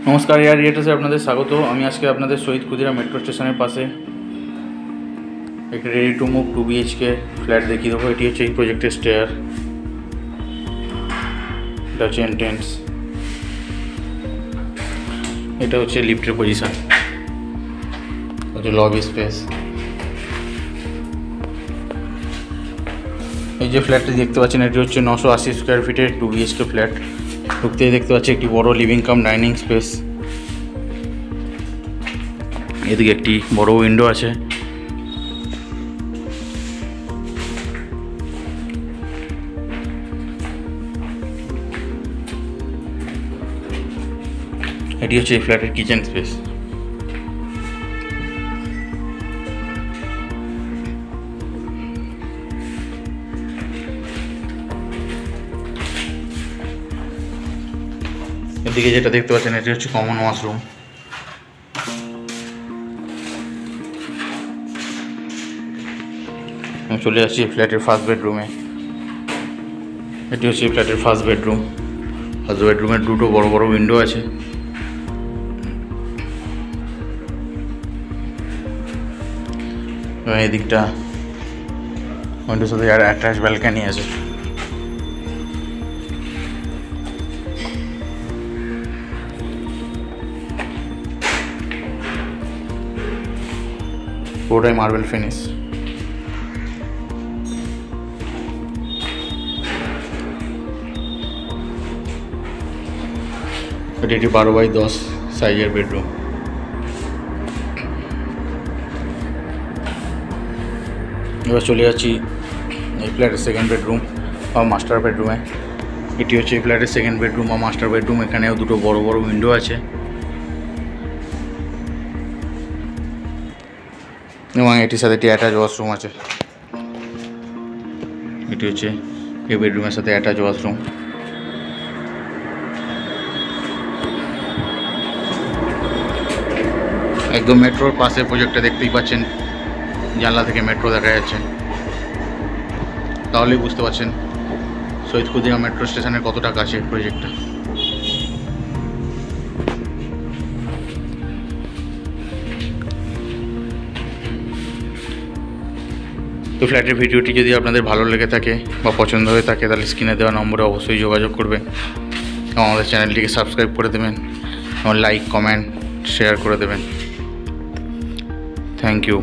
নমস্কার, এয়ার রিয়েটার্সে আপনাদের স্বাগত। আমি আজকে আপনাদের শহীদ ক্ষুদিরাম মেট্রো স্টেশনের পাশে একটা ready to move 2 BHK flat দেখিয়ে দেবো। এটি হচ্ছে এই প্রজেক্টের স্টেয়ার, এটা হচ্ছে এন্ট্রেন্স, এটা হচ্ছে লিফটের পজিশন, হচ্ছে লবি স্পেস। এই যে ফ্ল্যাটটি দেখতে পাচ্ছেন এটি হচ্ছে 980 স্কোয়ার ফিটের 2 BHK ফ্ল্যাট। ঢুকতেই দেখতে পাচ্ছি একটি বড় লিভিং কাম ডাইনিং স্পেস, এদিকে একটি বড় উইন্ডো আছে। এটি হচ্ছে এই ফ্ল্যাটের কিচেন স্পেস। এদিকে যেটা দেখতে পাচ্ছেন এটি হচ্ছে কমন ওয়াশরুম। চলে আসছি ফ্ল্যাটের ফার্স্ট বেডরুমে। এটি হচ্ছে ফ্ল্যাটের ফার্স্ট বেডরুম। ফার্স্ট বেডরুমের দুটো বড় বড় উইন্ডো আছে। এবং এদিকটা উইন্ডোর সাথে আর অ্যাটাচ ব্যালকানি আছে। পুরোটাই মার্বেল ফিনিশ। এটি একটি 12x10 সাইজের বেডরুম। এবার চলে যাচ্ছি এই ফ্ল্যাটের সেকেন্ড বেডরুম বা মাস্টার বেডরুমে। এটি হচ্ছে এই ফ্ল্যাটের সেকেন্ড বেডরুম বা মাস্টার বেডরুম। এখানেও দুটো বড় বড় উইন্ডো আছে এবং এটির সাথে একটি অ্যাটাচ ওয়াশরুম আছে। এটি হচ্ছে এই বেডরুমের সাথে অ্যাটাচ ওয়াশরুম। একদম মেট্রোর পাশে প্রজেক্টটা দেখতেই পাচ্ছেন, জানলা থেকে মেট্রো দেখা যাচ্ছে। তাহলেই বুঝতে পারছেন শহীদ ক্ষুদিরাম মেট্রো স্টেশনের কতটা কাছে প্রজেক্টটা। তো ফ্ল্যাটের ভিডিওটি যদি আপনাদের ভালো লেগে থাকে বা পছন্দ হয়ে থাকে তাহলে স্ক্রিনে দেওয়া নম্বরে অবশ্যই যোগাযোগ করবেন এবং আমাদের চ্যানেলটিকে সাবস্ক্রাইব করে দেবেন এবং লাইক, কমেন্ট, শেয়ার করে দেবেন। Thank you.